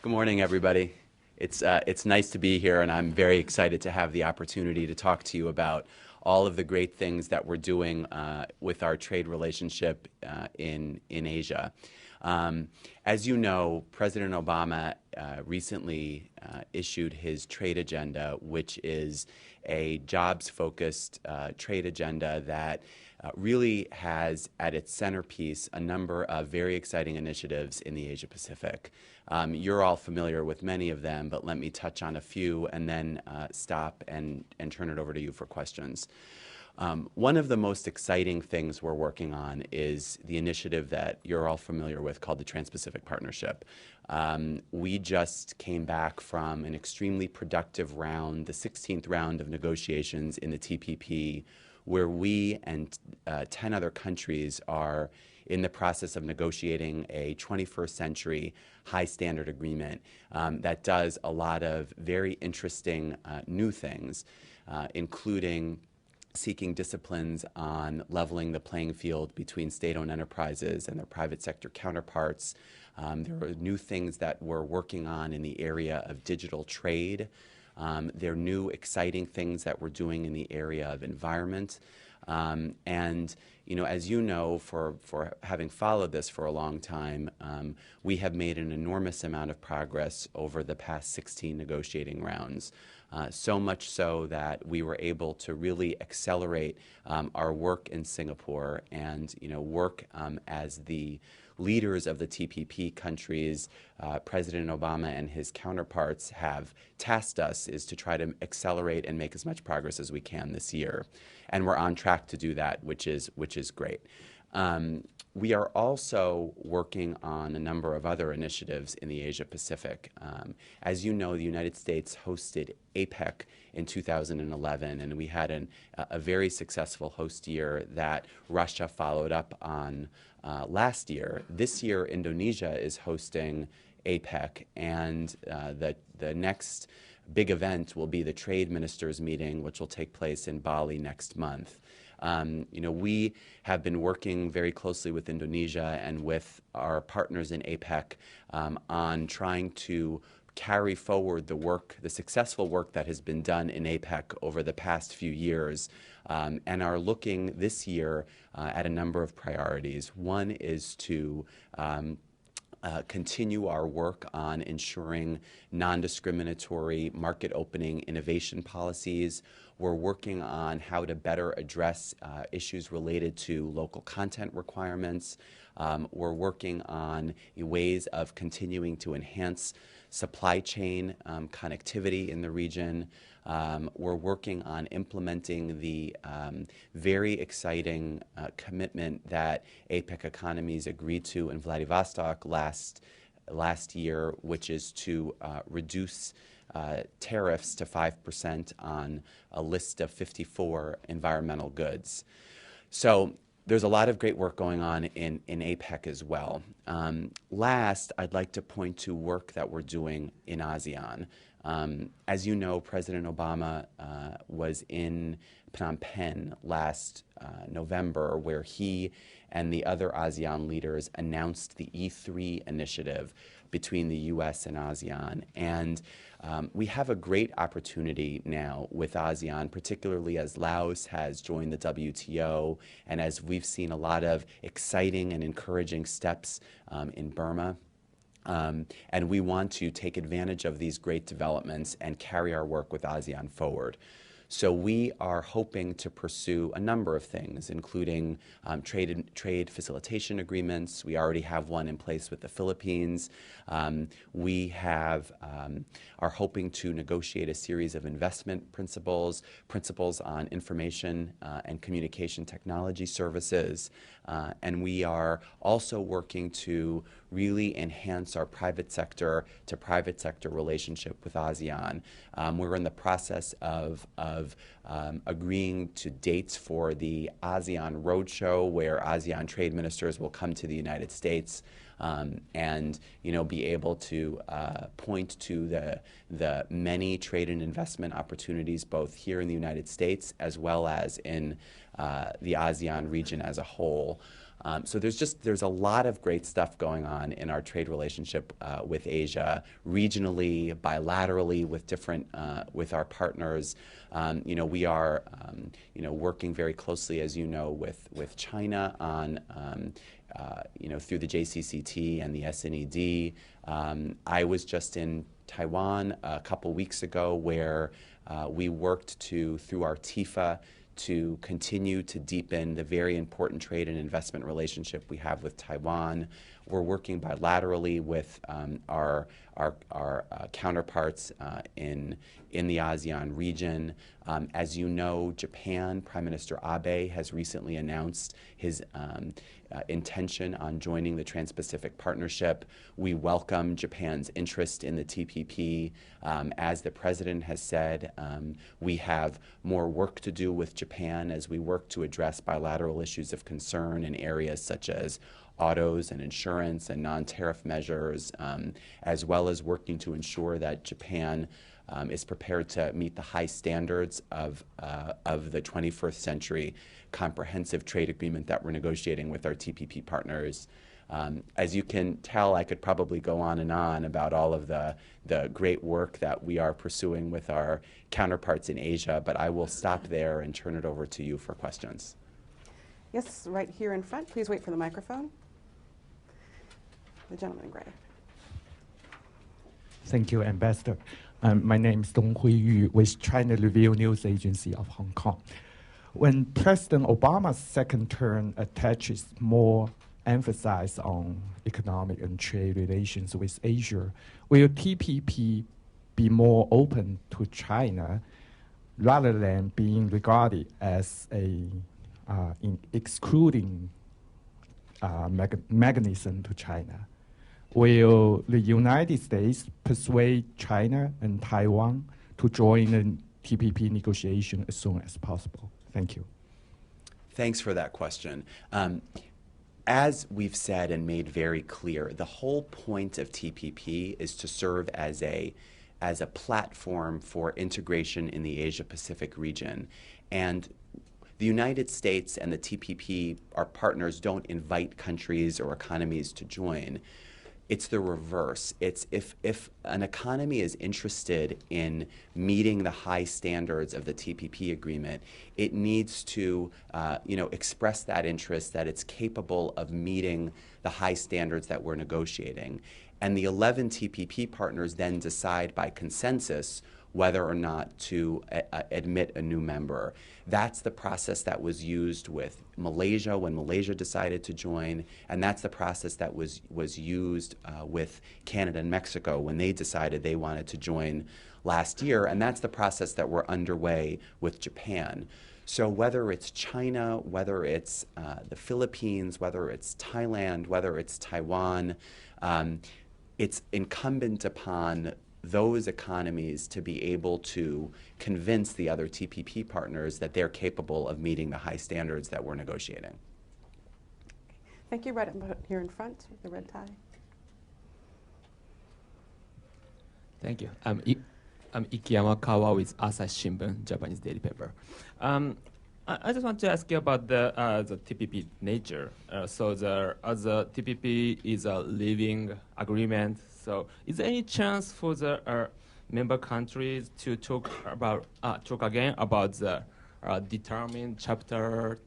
Good morning, everybody. It's nice to be here, and I'm very excited to have the opportunity to talk to you about all of the great things that we're doing with our trade relationship in Asia. As you know, President Obama recently issued his trade agenda, which is a jobs-focused trade agenda that really has at its centerpiece a number of very exciting initiatives in the Asia Pacific. You're all familiar with many of them, but let me touch on a few and then stop and turn it over to you for questions. One of the most exciting things we're working on is the initiative that you're all familiar with called the Trans-Pacific Partnership. We just came back from an extremely productive round, the 16th round of negotiations in the TPP, where we and 10 other countries are in the process of negotiating a 21st century high standard agreement that does a lot of very interesting new things, including seeking disciplines on leveling the playing field between state-owned enterprises and their private sector counterparts. There are new things that we're working on in the area of digital trade. There are new exciting things that we're doing in the area of environment. And as you know, for having followed this for a long time, we have made an enormous amount of progress over the past 16 negotiating rounds. So much so that we were able to really accelerate our work in Singapore and work as the leaders of the TPP countries. President Obama and his counterparts have tasked us is to try to accelerate and make as much progress as we can this year. And we're on track to do that, which is great. We are also working on a number of other initiatives in the Asia Pacific. As you know, the United States hosted APEC in 2011, and we had a very successful host year that Russia followed up on last year. This year, Indonesia is hosting APEC, and the next big event will be the Trade Ministers meeting, which will take place in Bali next month. We have been working very closely with Indonesia and with our partners in APEC on trying to carry forward the successful work that has been done in APEC over the past few years, and are looking this year at a number of priorities. One is to continue our work on ensuring non-discriminatory market opening innovation policies. We're working on how to better address issues related to local content requirements. We're working on ways of continuing to enhance supply chain connectivity in the region. We're working on implementing the very exciting commitment that APEC economies agreed to in Vladivostok last year, which is to reduce tariffs to 5% on a list of 54 environmental goods. So there's a lot of great work going on in APEC as well. Last, I'd like to point to work that we're doing in ASEAN. As you know, President Obama was in Phnom Penh last November, where he and the other ASEAN leaders announced the E3 initiative between the U.S. and ASEAN. And we have a great opportunity now with ASEAN, particularly as Laos has joined the WTO and as we've seen a lot of exciting and encouraging steps in Burma. And we want to take advantage of these great developments and carry our work with ASEAN forward. So we are hoping to pursue a number of things, including trade facilitation agreements. We already have one in place with the Philippines. We are hoping to negotiate a series of investment principles on information and communication technology services. And we are also working to really enhance our private sector to private sector relationship with ASEAN. We're in the process of agreeing to dates for the ASEAN Roadshow, where ASEAN trade ministers will come to the United States and be able to point to the many trade and investment opportunities both here in the United States as well as in the ASEAN region as a whole. So there's a lot of great stuff going on in our trade relationship with Asia, regionally, bilaterally with different with our partners. We are working very closely, as you know, with China on through the JCCT and the SNED. I was just in Taiwan a couple weeks ago where we worked through our TIFA to continue to deepen the very important trade and investment relationship we have with Taiwan. We're working bilaterally with our counterparts in the ASEAN region. As you know, Japan, Prime Minister Abe has recently announced his intention on joining the Trans-Pacific Partnership. We welcome Japan's interest in the TPP. As the President has said, we have more work to do with Japan as we work to address bilateral issues of concern in areas such as autos and insurance and non-tariff measures, as well as working to ensure that Japan is prepared to meet the high standards of the 21st century comprehensive trade agreement that we're negotiating with our TPP partners. As you can tell, I could probably go on and on about all of the great work that we are pursuing with our counterparts in Asia, but I will stop there and turn it over to you for questions. Yes, right here in front. Please wait for the microphone. The gentleman in gray. Thank you, Ambassador. My name is Dong Hui Yu with China Review News Agency of Hong Kong. When President Obama's second term attaches more emphasis on economic and trade relations with Asia, will TPP be more open to China rather than being regarded as excluding mechanism to China? Will the United States persuade China and Taiwan to join the TPP negotiation as soon as possible? Thank you. Thanks for that question. As we've said and made very clear, the whole point of TPP is to serve as a platform for integration in the Asia-Pacific region. And the United States and the TPP, our partners, don't invite countries or economies to join. It's the reverse. It's if an economy is interested in meeting the high standards of the TPP agreement, it needs to express that interest, that it's capable of meeting the high standards that we're negotiating. And the 11 TPP partners then decide by consensus whether or not to admit a new member. That's the process that was used with Malaysia when Malaysia decided to join, and that's the process that was used with Canada and Mexico when they decided they wanted to join last year, and that's the process that we're underway with Japan. So whether it's China, whether it's the Philippines, whether it's Thailand, whether it's Taiwan, it's incumbent upon those economies to be able to convince the other TPP partners that they're capable of meeting the high standards that we're negotiating. Thank you. Right up here in front with the red tie. Thank you. I'm Ikiyama Kawa with Asahi Shimbun, Japanese daily paper. I just want to ask you about the TPP nature. So the TPP is a living agreement. So is there any chance for the member countries to talk again about the determined chapter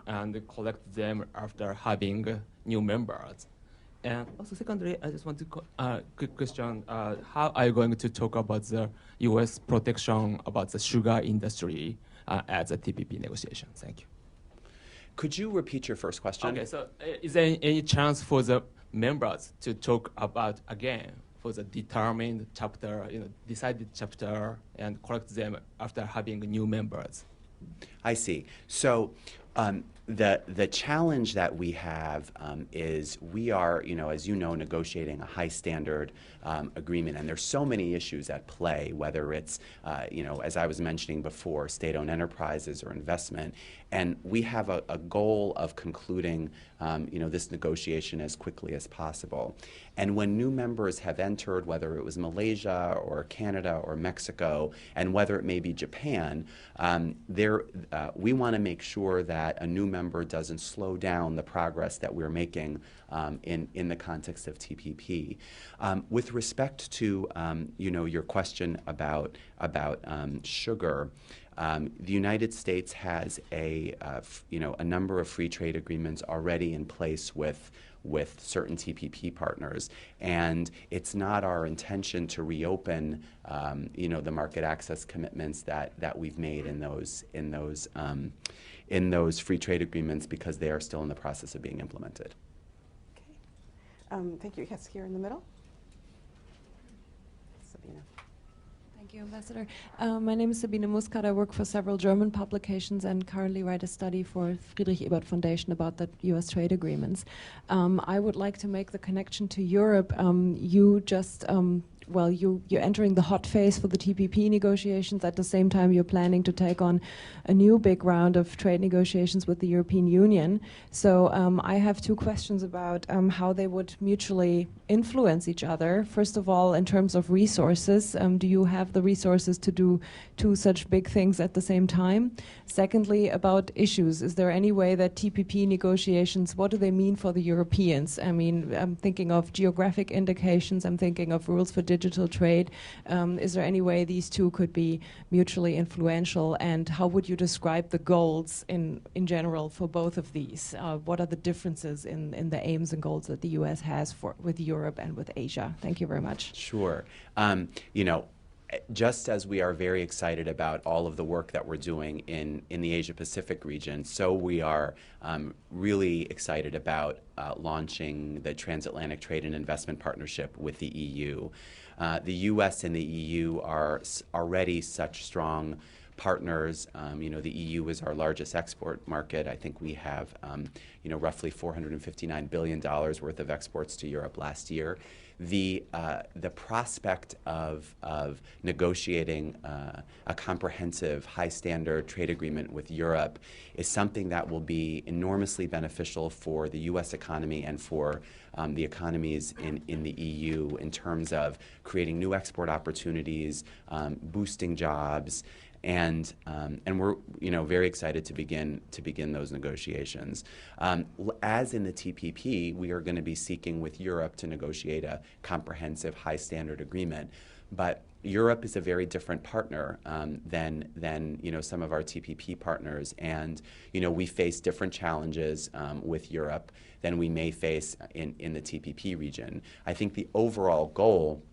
and collect them after having new members? And also, secondly, I just want to quick question: how are you going to talk about the U.S. protection about the sugar industry at the TPP negotiation? Thank you. Could you repeat your first question? Okay, so is there any chance for the members to talk about again for the determined chapter, decided chapter, and correct them after having new members? I see. So the challenge that we have is we are, as you know, negotiating a high standard agreement, and there's so many issues at play, whether it's, as I was mentioning before, state-owned enterprises or investment, and we have a goal of concluding, this negotiation as quickly as possible. And when new members have entered, whether it was Malaysia or Canada or Mexico, and whether it may be Japan, we want to make sure that a new member doesn't slow down the progress that we're making in the context of TPP. With respect to your question about sugar, the United States has a number of free trade agreements already in place with certain TPP partners, and it's not our intention to reopen the market access commitments that we've made in those free trade agreements because they are still in the process of being implemented. Okay. Thank you. Yes, here in the middle. Sabine. Thank you, Ambassador. My name is Sabine Muscat. I work for several German publications and currently write a study for Friedrich Ebert Foundation about the U.S. trade agreements. I would like to make the connection to Europe. You just you're entering the hot phase for the TPP negotiations. At the same time, you're planning to take on a new big round of trade negotiations with the European Union. So I have two questions about how they would mutually influence each other. First of all, in terms of resources, do you have the resources to do two such big things at the same time? Secondly, about issues, is there any way that TPP negotiations, what do they mean for the Europeans? I mean, I'm thinking of geographic indications, I'm thinking of rules for digital trade. Is there any way these two could be mutually influential, and how would you describe the goals in general for both of these? What are the differences in the aims and goals that the US has with Europe and with Asia? Thank you very much. Sure. Just as we are very excited about all of the work that we're doing in the Asia-Pacific region, so we are really excited about launching the Transatlantic Trade and Investment Partnership with the EU. The U.S. and the EU are already such strong partners. The EU is our largest export market. I think we have, roughly $459 billion worth of exports to Europe last year. The prospect of negotiating a comprehensive, high-standard trade agreement with Europe is something that will be enormously beneficial for the U.S. economy and for the economies in the EU in terms of creating new export opportunities, boosting jobs, and we're very excited to begin those negotiations. As in the TPP, we are going to be seeking with Europe to negotiate a comprehensive, high-standard agreement. But Europe is a very different partner than some of our TPP partners, and we face different challenges with Europe than we may face in the TPP region. I think the overall goal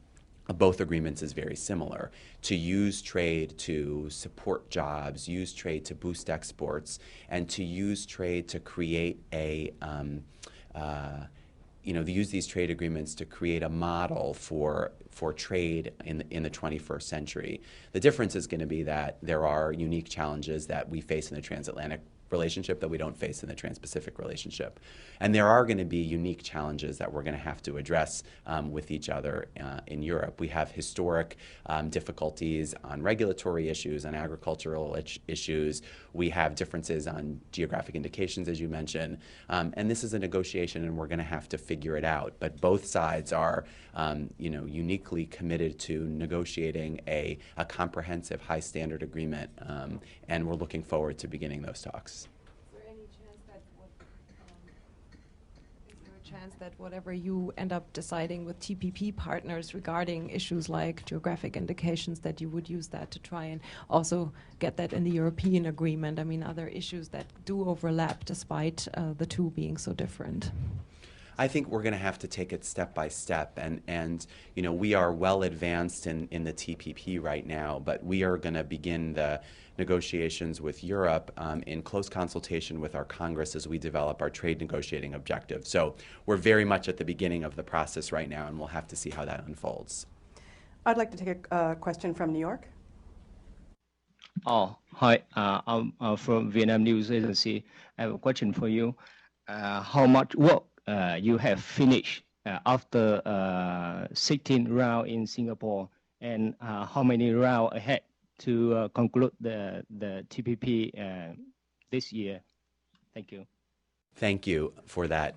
of both agreements is very similar: to use trade to support jobs, use trade to boost exports, and to use trade to create use these trade agreements to create a model for trade in the 21st century. The difference is going to be that there are unique challenges that we face in the transatlantic relationship that we don't face in the Trans-Pacific relationship. And there are going to be unique challenges that we're going to have to address with each other in Europe. We have historic difficulties on regulatory issues, on agricultural issues. We have differences on geographic indications, as you mentioned. And this is a negotiation, and we're going to have to figure it out. But both sides are uniquely committed to negotiating a comprehensive, high-standard agreement, and we're looking forward to beginning those talks. That whatever you end up deciding with TPP partners regarding issues like geographic indications, that you would use that to try and also get that in the European agreement? I mean, are there issues that do overlap despite the two being so different? I think we're going to have to take it step by step, and we are well advanced in the TPP right now, but we are going to begin the negotiations with Europe in close consultation with our Congress as we develop our trade negotiating objectives. So we're very much at the beginning of the process right now, and we'll have to see how that unfolds. I'd like to take a question from New York. Oh, hi. I'm from Vietnam News Agency. I have a question for you. How much work you have finished after 16 rounds in Singapore, and how many rounds ahead to conclude the TPP this year? Thank you. Thank you for that.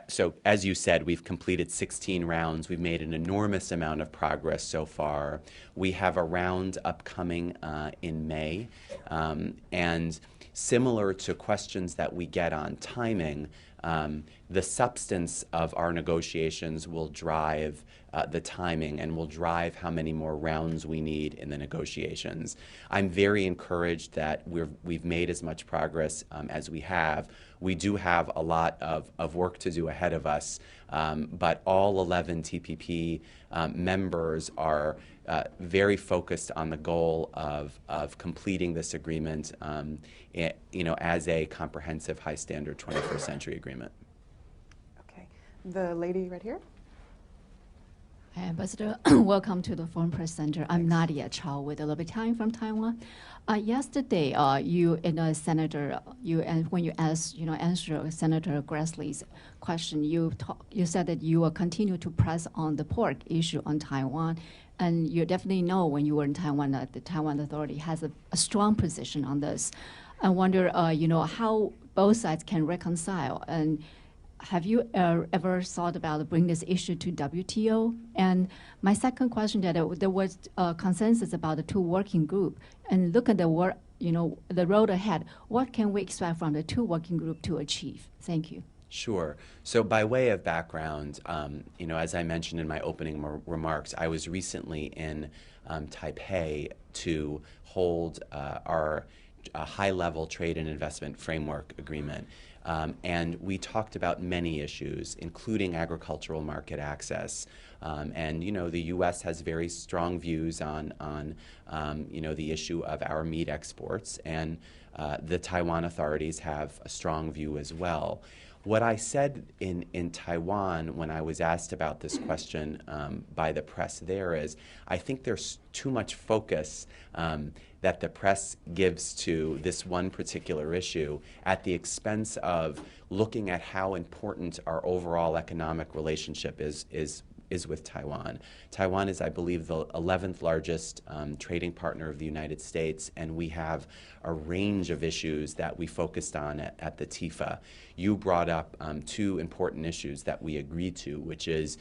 So as you said, we've completed 16 rounds. We've made an enormous amount of progress so far. We have a round upcoming in May, and similar to questions that we get on timing, the substance of our negotiations will drive the timing and will drive how many more rounds we need in the negotiations. I'm very encouraged that we've made as much progress as we have. We do have a lot of work to do ahead of us, but all 11 TPP members are very focused on the goal of completing this agreement as a comprehensive high-standard 21st century agreement. Okay. The lady right here. Hi, Ambassador. Welcome to the Foreign Press Center. I'm Nadia Chao with the Libertarian from Taiwan. Yesterday, when you answer Senator Grassley's question, you said that you will continue to press on the pork issue on Taiwan, and you definitely know when you were in Taiwan that the Taiwan Authority has a strong position on this. I wonder, how both sides can reconcile, and have you ever thought about bringing this issue to WTO? And my second question, that there was consensus about the two working group, and look at the road ahead. What can we expect from the two working group to achieve? Thank you. Sure. So by way of background, as I mentioned in my opening remarks, I was recently in Taipei to hold our high-level trade and investment framework agreement. And we talked about many issues, including agricultural market access. And the U.S. has very strong views on the issue of our meat exports, and the Taiwan authorities have a strong view as well. What I said in Taiwan when I was asked about this question by the press there is, I think there's too much focus that the press gives to this one particular issue at the expense of looking at how important our overall economic relationship is with Taiwan. Taiwan is, I believe, the 11th largest trading partner of the United States, and we have a range of issues that we focused on at the TIFA. You brought up two important issues that we agreed to, which is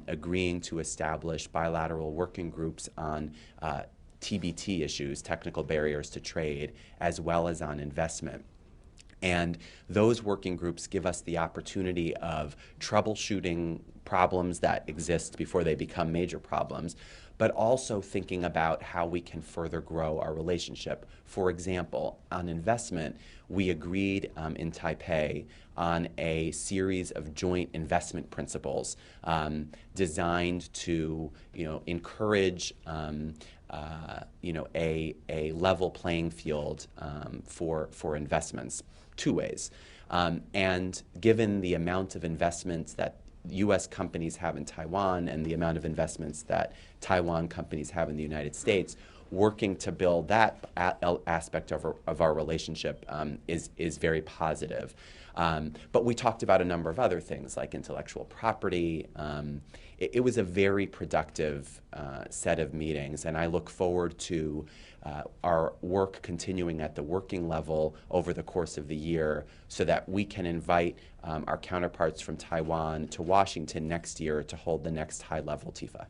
agreeing to establish bilateral working groups on TBT issues, technical barriers to trade, as well as on investment. And those working groups give us the opportunity of troubleshooting problems that exist before they become major problems, but also thinking about how we can further grow our relationship. For example, on investment, we agreed in Taipei on a series of joint investment principles designed to encourage a level playing field for investments, two ways. And given the amount of investments that U.S. companies have in Taiwan and the amount of investments that Taiwan companies have in the United States, working to build that aspect of our relationship is very positive. But we talked about a number of other things like intellectual property. It was a very productive set of meetings, and I look forward to our work continuing at the working level over the course of the year so that we can invite our counterparts from Taiwan to Washington next year to hold the next high-level TIFA.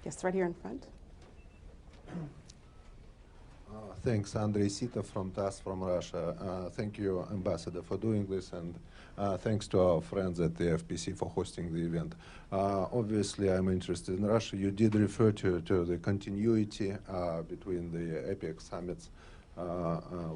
Yes, right here in front. Thanks, Andrei Sita from TASS from Russia. Thank you, Ambassador, for doing this, and thanks to our friends at the FPC for hosting the event. Obviously, I'm interested in Russia. You did refer to the continuity between the APEC summits,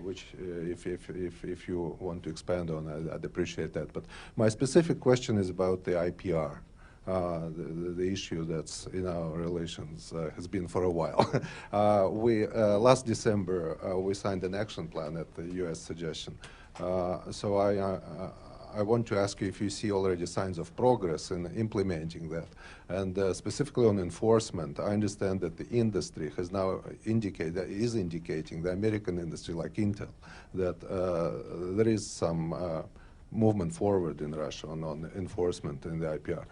which if you want to expand on, I'd appreciate that. But my specific question is about the IPR. The issue that's in our relations has been for a while. Last December, we signed an action plan at the U.S. suggestion. So I want to ask you if you see already signs of progress in implementing that. And specifically on enforcement, I understand that the industry has now is indicating, the American industry like Intel, that there is some movement forward in Russia on enforcement in the IPR.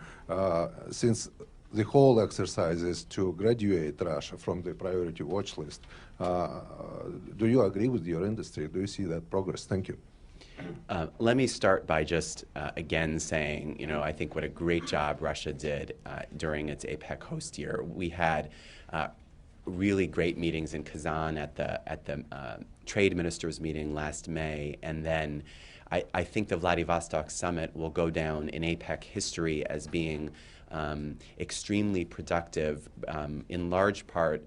Since the whole exercise is to graduate Russia from the priority watch list, do you agree with your industry? Do you see that progress? Thank you. Let me start by just again saying, I think what a great job Russia did during its APEC host year. We had really great meetings in Kazan at the trade ministers meeting last May, and then I think the Vladivostok summit will go down in APEC history as being extremely productive, in large part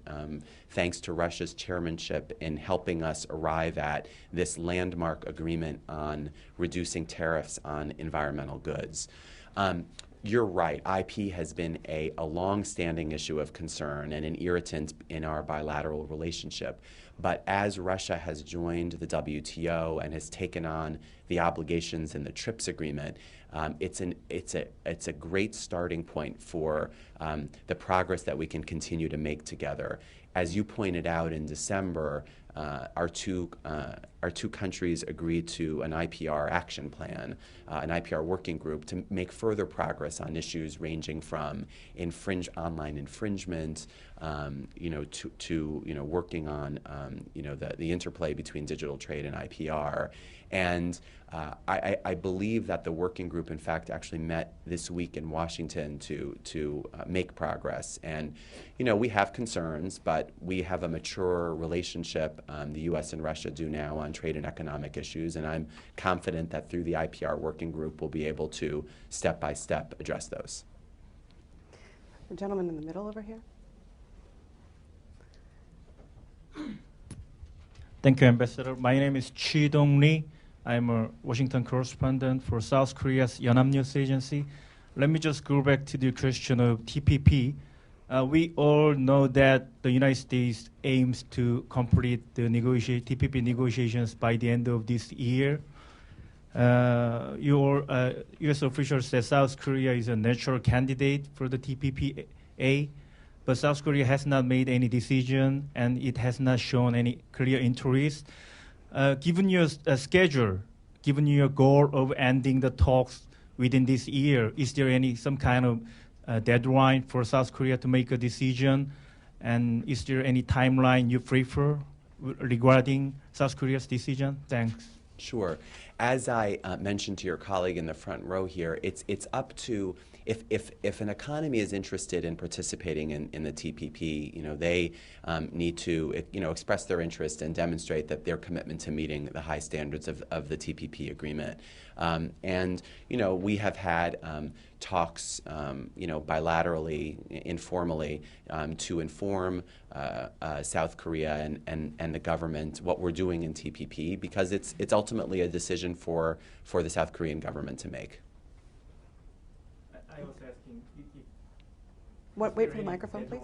thanks to Russia's chairmanship in helping us arrive at this landmark agreement on reducing tariffs on environmental goods. You're right, IP has been a long-standing issue of concern and an irritant in our bilateral relationship. But as Russia has joined the WTO and has taken on the obligations in the TRIPS agreement, it's a great starting point for the progress that we can continue to make together. As you pointed out in December, our two countries agreed to an IPR action plan, an IPR working group to make further progress on issues ranging from online infringement, to working on the interplay between digital trade and IPR. And I believe that the working group, in fact, actually met this week in Washington to make progress. And we have concerns, but we have a mature relationship, the U.S. and Russia do now, on trade and economic issues. And I'm confident that through the IPR working group, we'll be able to step by step address those. The gentleman in the middle over here. Thank you, Ambassador. My name is Chi Dong Lee. I'm a Washington correspondent for South Korea's Yonhap News Agency. Let me just go back to the question of TPP. We all know that the United States aims to complete the TPP negotiations by the end of this year. Your U.S. officials said South Korea is a natural candidate for the TPP-A, but South Korea has not made any decision and it has not shown any clear interest. Given your schedule, given your goal of ending the talks within this year, is there some kind of deadline for South Korea to make a decision? And is there any timeline you prefer regarding South Korea's decision? Thanks. Sure. As I mentioned to your colleague in the front row here, it's up to, if an economy is interested in participating in the TPP, they need to express their interest and demonstrate that their commitment to meeting the high standards of the TPP agreement. And we have had talks bilaterally, informally, to inform South Korea and the government what we're doing in TPP, because it's ultimately a decision for the South Korean government to make. I was asking Wait for the microphone, please.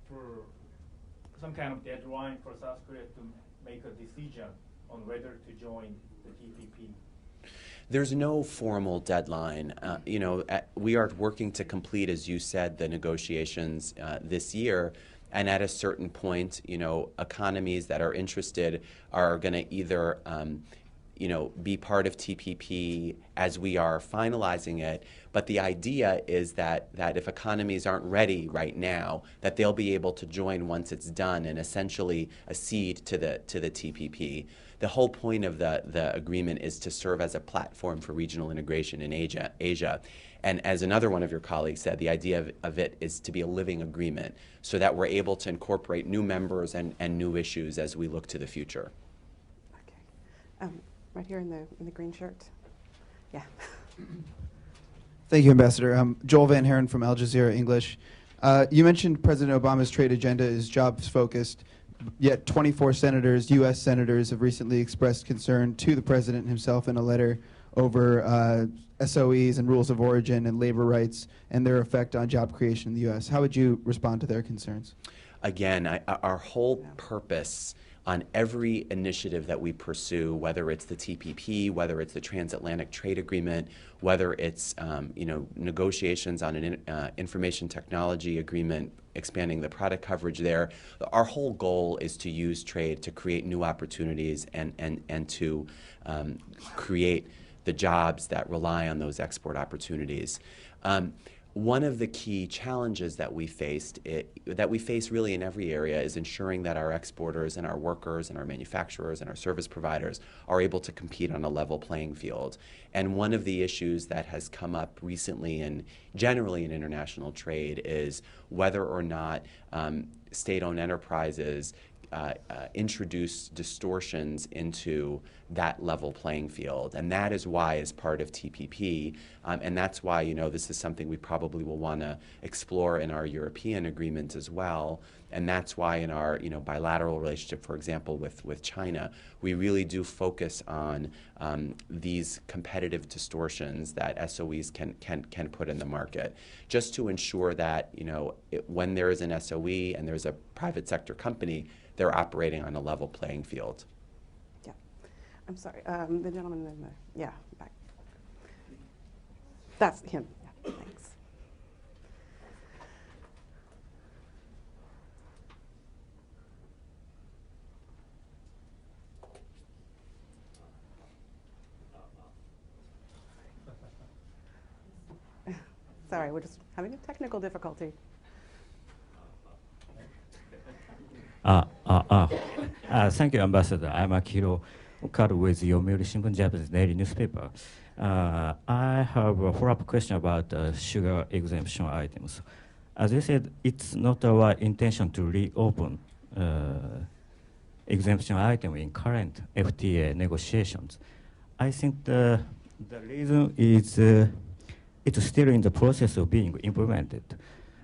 For some kind of deadline for South Korea to make a decision on whether to join the TPP. There's no formal deadline. We are working to complete, as you said, the negotiations this year. And at a certain point, economies that are interested are going to either be part of TPP as we are finalizing it. But the idea is that if economies aren't ready right now, that they'll be able to join once it's done and essentially accede to the TPP. The whole point of the agreement is to serve as a platform for regional integration in Asia. And as another one of your colleagues said, the idea of it is to be a living agreement so that we're able to incorporate new members and new issues as we look to the future. Okay. Right here in the green shirt. Yeah. Thank you, Ambassador. Joel Van Haren from Al Jazeera English. You mentioned President Obama's trade agenda is jobs-focused, yet 24 senators, U.S. senators, have recently expressed concern to the President himself in a letter over SOEs and rules of origin and labor rights and their effect on job creation in the U.S. How would you respond to their concerns? Again, our whole purpose on every initiative that we pursue, whether it's the TPP, whether it's the Transatlantic Trade Agreement, whether it's negotiations on an information technology agreement, expanding the product coverage there, our whole goal is to use trade to create new opportunities and to create the jobs that rely on those export opportunities. one of the key challenges that we face really in every area is ensuring that our exporters and our workers and our manufacturers and our service providers are able to compete on a level playing field. And one of the issues that has come up recently and generally in international trade is whether or not state-owned enterprises introduce distortions into that level playing field. And that is why, as part of TPP, and that's why, this is something we probably will want to explore in our European agreement as well. And that's why in our, bilateral relationship, for example, with China, we really do focus on these competitive distortions that SOEs can put in the market, just to ensure that, when there is an SOE and there's a private sector company, they're operating on a level playing field. Yeah. I'm sorry. The gentleman in the, back. That's him. Yeah, thanks. Sorry, we're just having a technical difficulty. Thank you, Ambassador. I'm Akiro Okaru with Yomiuri Shimbun, Japanese daily newspaper. I have a follow-up question about sugar exemption items. As you said, it's not our intention to reopen exemption item in current FTA negotiations. I think the reason is it's still in the process of being implemented.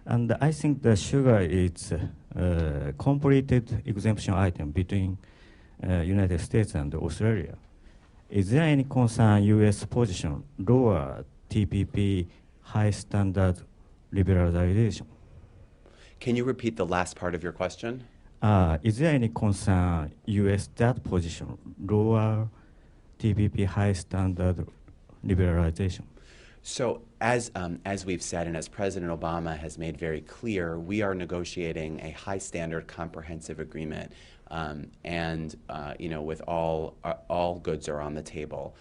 And I think the sugar is a completed exemption item between United States and Australia. Is there any concern U.S. position lower TPP high standard liberalization? Can you repeat the last part of your question? Is there any concern U.S. that position lower TPP high standard liberalization? So as we've said, and as President Obama has made very clear, we are negotiating a high standard comprehensive agreement, with all goods are on the table.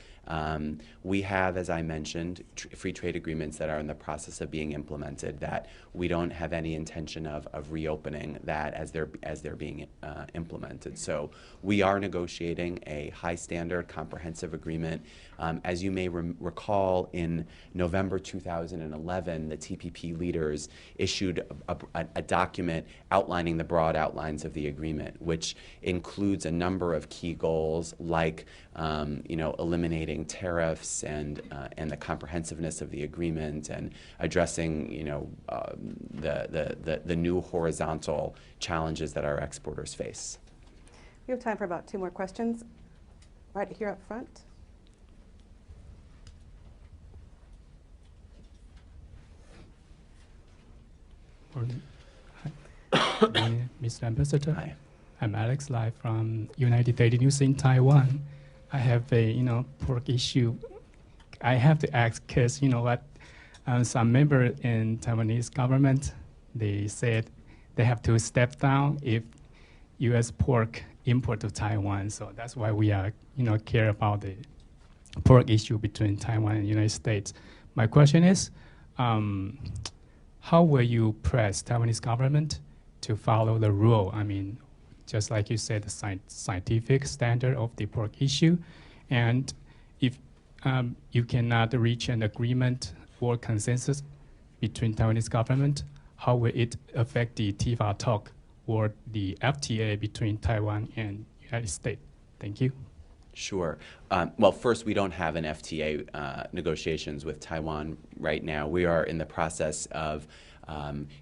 We have, as I mentioned, free trade agreements that are in the process of being implemented that we don't have any intention of reopening that as they're being implemented. So we are negotiating a high standard comprehensive agreement. As you may recall, in November 2011, the TPP leaders issued a document outlining the broad outlines of the agreement, which includes a number of key goals like eliminating tariffs and the comprehensiveness of the agreement and addressing the new horizontal challenges that our exporters face. We have time for about 2 more questions. Right here up front. Morning. Hi. Morning, Mr. Ambassador. Hi. I'm Alex Lai from United Daily News in Taiwan. I have a pork issue. I have to ask because some member in Taiwanese government, they said they have to step down if U.S. pork import to Taiwan. So that's why we are care about the pork issue between Taiwan and the United States. My question is, how will you press Taiwanese government to follow the rule? I mean, just like you said, the scientific standard of the pork issue. And if you cannot reach an agreement or consensus between Taiwanese government, how will it affect the TIFA talk or the FTA between Taiwan and United States? Thank you. Sure. Well, first, we don't have an FTA negotiations with Taiwan right now. We are in the process of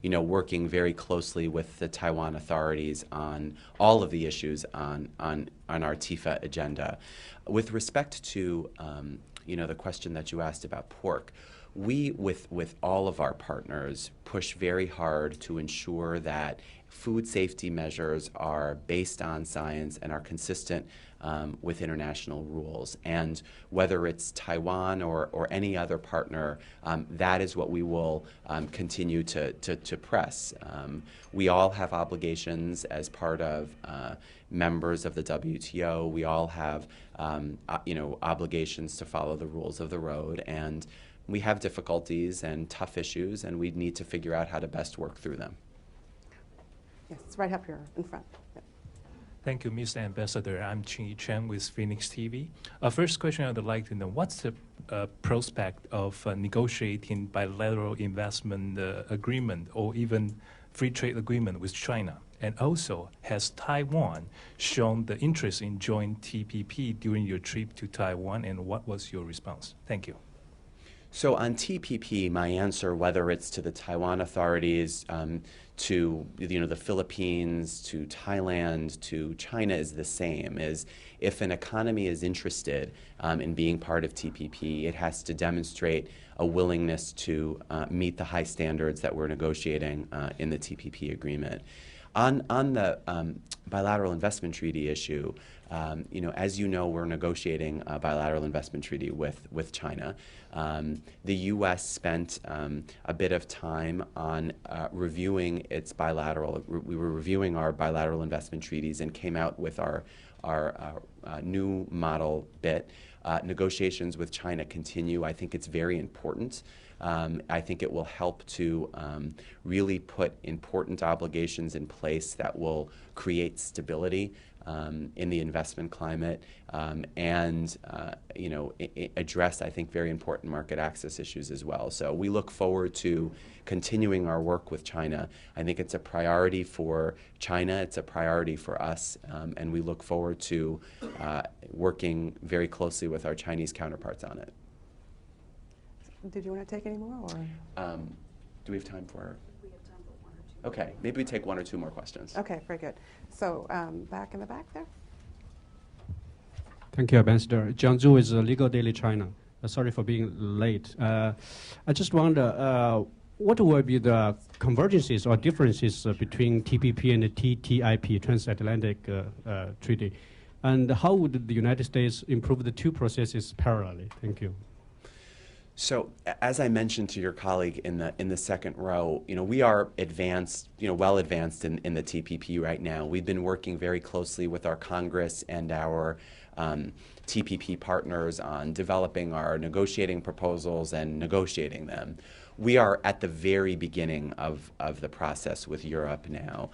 working very closely with the Taiwan authorities on all of the issues on our TIFA agenda. With respect to the question that you asked about pork, we, with all of our partners, push very hard to ensure that food safety measures are based on science and are consistent with international rules. And whether it's Taiwan or any other partner, that is what we will continue to press. We all have obligations as part of members of the WTO. We all have obligations to follow the rules of the road. And we have difficulties and tough issues, and we need to figure out how to best work through them. Yes, it's right up here in front. Yep. Thank you, Mr. Ambassador. I'm Chin Chen with Phoenix TV. First question, I would like to know, what's the prospect of negotiating bilateral investment agreement or even free trade agreement with China? And also, has Taiwan shown the interest in joining TPP during your trip to Taiwan, and what was your response? Thank you. So on TPP, my answer, whether it's to the Taiwan authorities, to the Philippines, to Thailand, to China, is the same. Is if an economy is interested in being part of TPP, it has to demonstrate a willingness to meet the high standards that we're negotiating in the TPP agreement. On the bilateral investment treaty issue, as you know, we're negotiating a bilateral investment treaty with China. The U.S. spent a bit of time on reviewing its bilateral. We were reviewing our bilateral investment treaties and came out with our new model BIT. Negotiations with China continue. I think it's very important. I think it will help to really put important obligations in place that will create stability in the investment climate and address, I think, very important market access issues as well. So we look forward to continuing our work with China. I think it's a priority for China, it's a priority for us, and we look forward to working very closely with our Chinese counterparts on it. Did you want to take any more, or? Do we have time for? We have time for one or two. Okay, maybe we take one or two more questions. Okay, very good. So back in the back there. Thank you, Ambassador. Jiang Zhu is Legal Daily China. Sorry for being late. I just wonder, what will be the convergences or differences between TPP and the TTIP, Transatlantic Treaty? And how would the United States improve the two processes parallelly? Thank you. So, as I mentioned to your colleague in the second row, we are advanced, well advanced in the TPP right now. We've been working very closely with our Congress and our TPP partners on developing our negotiating proposals and negotiating them. We are at the very beginning of the process with Europe now.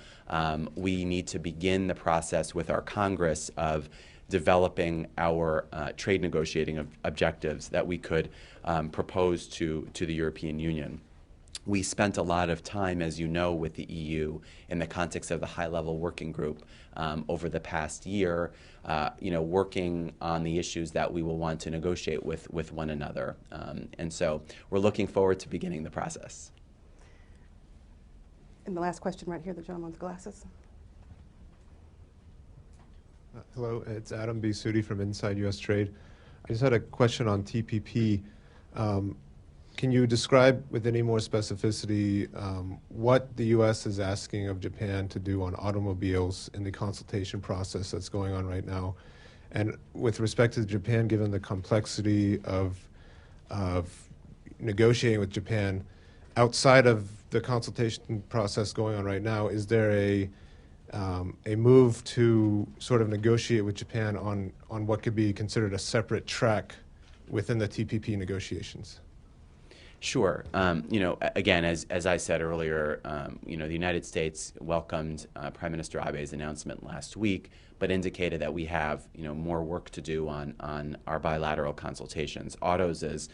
We need to begin the process with our Congress of developing our trade negotiating objectives that we could propose to the European Union. We spent a lot of time, as you know, with the EU in the context of the high-level working group over the past year, working on the issues that we will want to negotiate with one another. And so we're looking forward to beginning the process. And the last question right here, the gentleman with glasses. Hello, it's Adam B. Sudi from Inside U.S. Trade. I just had a question on TPP. Can you describe with any more specificity what the U.S. is asking of Japan to do on automobiles in the consultation process that's going on right now? And with respect to Japan, given the complexity of negotiating with Japan, outside of the consultation process going on right now, is there a move to sort of negotiate with Japan on what could be considered a separate track within the TPP negotiations? Sure. Again, as I said earlier, the United States welcomed Prime Minister Abe's announcement last week, but indicated that we have, more work to do on our bilateral consultations. Autos is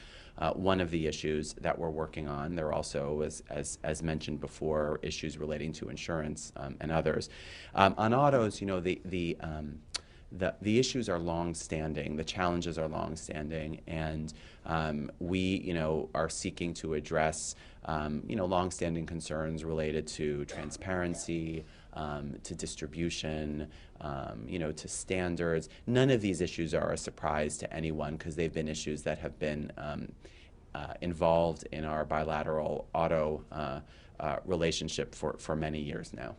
one of the issues that we're working on. There are also, as mentioned before, issues relating to insurance and others. On autos, the issues are long-standing, the challenges are long-standing, and we, are seeking to address, long-standing concerns related to transparency, to distribution, to standards. None of these issues are a surprise to anyone because they've been issues that have been involved in our bilateral auto relationship for many years now.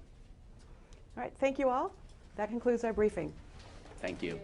All right, thank you all. That concludes our briefing. Thank you.